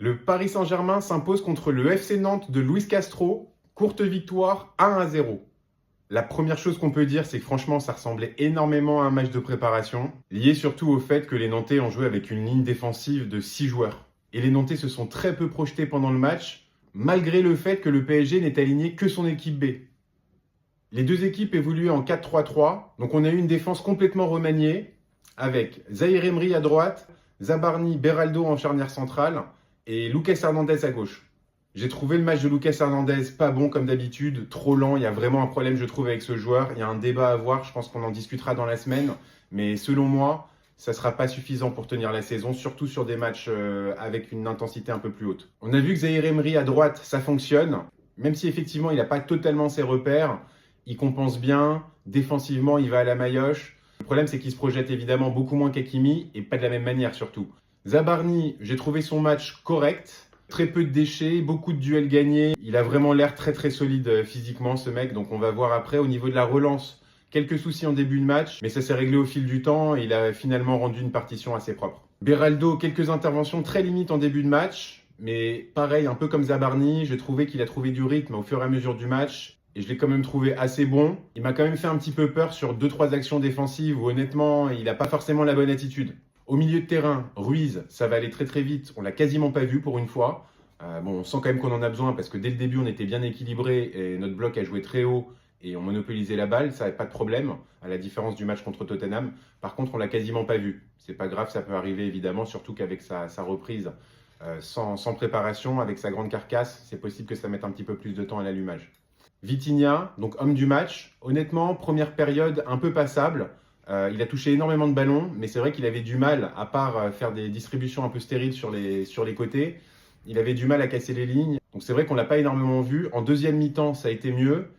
Le Paris Saint-Germain s'impose contre le FC Nantes de Luis Castro. Courte victoire 1-0. La première chose qu'on peut dire, c'est que franchement, ça ressemblait énormément à un match de préparation, lié surtout au fait que les Nantais ont joué avec une ligne défensive de 6 joueurs. Et les Nantais se sont très peu projetés pendant le match, malgré le fait que le PSG n'ait aligné que son équipe B. Les deux équipes évoluaient en 4-3-3, donc on a eu une défense complètement remaniée, avec Zahir Emery à droite, Zabarni, Beraldo en charnière centrale, et Lucas Hernandez à gauche. J'ai trouvé le match de Lucas Hernandez pas bon comme d'habitude, trop lent. Il y a vraiment un problème, je trouve, avec ce joueur. Il y a un débat à avoir, je pense qu'on en discutera dans la semaine. Mais selon moi, ça ne sera pas suffisant pour tenir la saison, surtout sur des matchs avec une intensité un peu plus haute. On a vu que Zahir Emery à droite, ça fonctionne. Même si effectivement, il n'a pas totalement ses repères, il compense bien. Défensivement, il va à la maillotche. Le problème, c'est qu'il se projette évidemment beaucoup moins qu'Hakimi et pas de la même manière surtout. Zabarni, j'ai trouvé son match correct. Très peu de déchets, beaucoup de duels gagnés. Il a vraiment l'air très très solide physiquement ce mec, donc on va voir après au niveau de la relance. Quelques soucis en début de match, mais ça s'est réglé au fil du temps et il a finalement rendu une partition assez propre. Beraldo, quelques interventions très limites en début de match, mais pareil, un peu comme Zabarni, j'ai trouvé qu'il a trouvé du rythme au fur et à mesure du match. Et je l'ai quand même trouvé assez bon. Il m'a quand même fait un petit peu peur sur 2-3 actions défensives où honnêtement, il n'a pas forcément la bonne attitude. Au milieu de terrain, Ruiz, ça va aller très très vite. On l'a quasiment pas vu pour une fois. On sent quand même qu'on en a besoin parce que dès le début, on était bien équilibré et notre bloc a joué très haut et on monopolisait la balle. Ça n'avait pas de problème, à la différence du match contre Tottenham. Par contre, on l'a quasiment pas vu. C'est pas grave, ça peut arriver évidemment, surtout qu'avec sa reprise sans préparation, avec sa grande carcasse, c'est possible que ça mette un petit peu plus de temps à l'allumage. Vitinha, donc homme du match. Honnêtement, première période un peu passable. Il a touché énormément de ballons, mais c'est vrai qu'il avait du mal, à part faire des distributions un peu stériles sur les côtés, il avait du mal à casser les lignes. Donc c'est vrai qu'on ne l'a pas énormément vu. En deuxième mi-temps, ça a été mieux.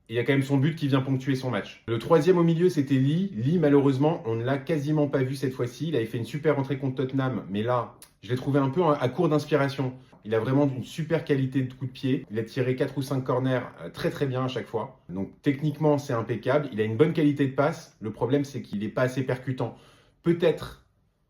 Et il y a quand même son but qui vient ponctuer son match. Le troisième au milieu, c'était Lee. Lee, malheureusement, on ne l'a quasiment pas vu cette fois-ci. Il avait fait une super entrée contre Tottenham, mais là, je l'ai trouvé un peu à court d'inspiration. Il a vraiment une super qualité de coup de pied. Il a tiré 4 ou 5 corners très très bien à chaque fois. Donc techniquement, c'est impeccable. Il a une bonne qualité de passe. Le problème, c'est qu'il n'est pas assez percutant. Peut-être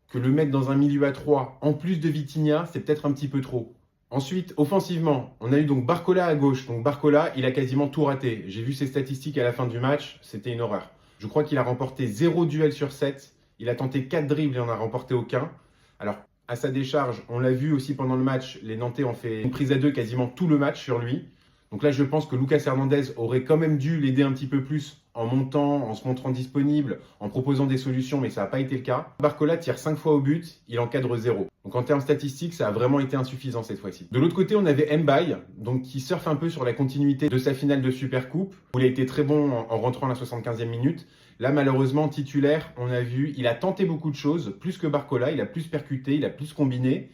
que le mettre dans un milieu à 3, en plus de Vitinha, c'est peut-être un petit peu trop. Ensuite, offensivement, on a eu donc Barcola à gauche. Donc Barcola, il a quasiment tout raté. J'ai vu ses statistiques à la fin du match, c'était une horreur. Je crois qu'il a remporté 0 duel sur 7. Il a tenté 4 dribbles et en a remporté aucun. Alors, à sa décharge, on l'a vu aussi pendant le match, les Nantais ont fait une prise à 2 quasiment tout le match sur lui. Donc là, je pense que Lucas Hernandez aurait quand même dû l'aider un petit peu plus en montant, en se montrant disponible, en proposant des solutions, mais ça n'a pas été le cas. Barcola tire 5 fois au but, il encadre 0. Donc en termes statistiques, ça a vraiment été insuffisant cette fois-ci. De l'autre côté, on avait Mbaye, donc qui surfe un peu sur la continuité de sa finale de Supercoupe, où il a été très bon en rentrant à la 75e minute. Là, malheureusement, titulaire, on a vu, il a tenté beaucoup de choses, plus que Barcola, il a plus percuté, il a plus combiné,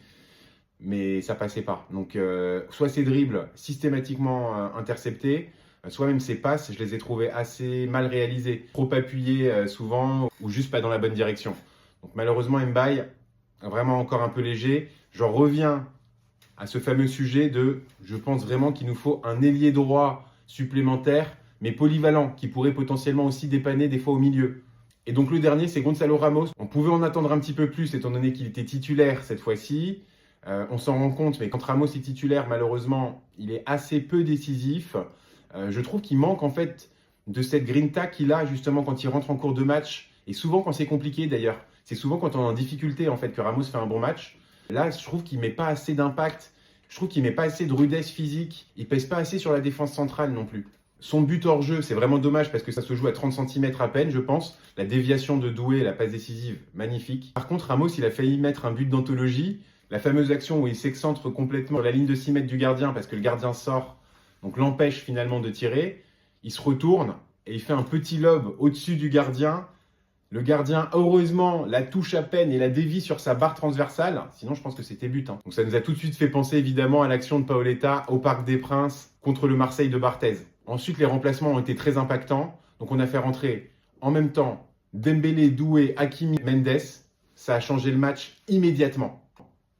mais ça passait pas. Donc, soit ses dribbles systématiquement interceptés, soit même ses passes, je les ai trouvés assez mal réalisés, trop appuyés souvent, ou juste pas dans la bonne direction. Donc malheureusement, Mbaye, vraiment encore un peu léger. J'en reviens à ce fameux sujet de, je pense vraiment qu'il nous faut un ailier droit supplémentaire, mais polyvalent, qui pourrait potentiellement aussi dépanner des fois au milieu. Et donc le dernier, c'est Gonzalo Ramos. On pouvait en attendre un petit peu plus, étant donné qu'il était titulaire cette fois-ci. On s'en rend compte, mais quand Ramos est titulaire, malheureusement, il est assez peu décisif. Je trouve qu'il manque en fait de cette grinta qu'il a justement quand il rentre en cours de match, et souvent quand c'est compliqué d'ailleurs. C'est souvent quand on est en difficulté en fait que Ramos fait un bon match. Là, je trouve qu'il met pas assez d'impact. Je trouve qu'il met pas assez de rudesse physique. Il pèse pas assez sur la défense centrale non plus. Son but hors jeu, c'est vraiment dommage parce que ça se joue à 30 cm à peine, je pense. La déviation de Doué, la passe décisive, magnifique. Par contre, Ramos, il a failli mettre un but d'anthologie. La fameuse action où il s'excentre complètement sur la ligne de 6 mètres du gardien parce que le gardien sort, donc l'empêche finalement de tirer. Il se retourne et il fait un petit lob au-dessus du gardien. Le gardien, heureusement, la touche à peine et la dévie sur sa barre transversale. Sinon, je pense que c'était but. Donc ça nous a tout de suite fait penser évidemment à l'action de Paoletta au Parc des Princes contre le Marseille de Barthez. Ensuite, les remplacements ont été très impactants. Donc on a fait rentrer en même temps Dembélé, Doué, Hakimi, Mendes. Ça a changé le match immédiatement.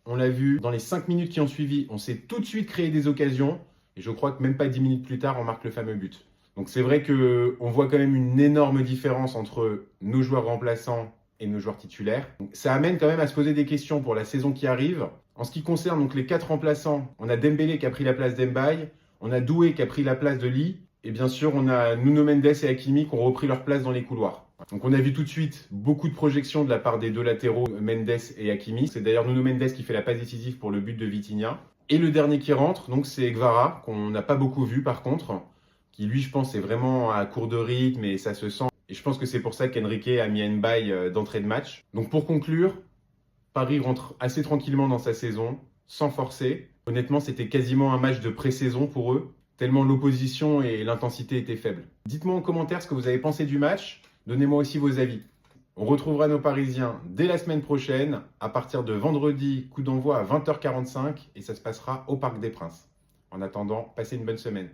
On l'a vu dans les 5 minutes qui ont suivi. On s'est tout de suite créé des occasions. Et je crois que même pas 10 minutes plus tard, on marque le fameux but. Donc c'est vrai qu'on voit quand même une énorme différence entre nos joueurs remplaçants et nos joueurs titulaires. Donc ça amène quand même à se poser des questions pour la saison qui arrive. En ce qui concerne donc les 4 remplaçants, on a Dembélé qui a pris la place d'Mbaye, on a Doué qui a pris la place de Lee, et bien sûr on a Nuno Mendes et Hakimi qui ont repris leur place dans les couloirs. Donc on a vu tout de suite beaucoup de projections de la part des deux latéraux, Mendes et Hakimi. C'est d'ailleurs Nuno Mendes qui fait la passe décisive pour le but de Vitinha. Et le dernier qui rentre, donc c'est Guevara, qu'on n'a pas beaucoup vu par contre, qui lui je pense est vraiment à court de rythme et ça se sent. Et je pense que c'est pour ça qu'Enrique a mis Mbaye d'entrée de match. Donc pour conclure, Paris rentre assez tranquillement dans sa saison, sans forcer. Honnêtement, c'était quasiment un match de pré-saison pour eux, tellement l'opposition et l'intensité étaient faibles. Dites-moi en commentaire ce que vous avez pensé du match, donnez-moi aussi vos avis. On retrouvera nos Parisiens dès la semaine prochaine, à partir de vendredi, coup d'envoi à 20h45, et ça se passera au Parc des Princes. En attendant, passez une bonne semaine.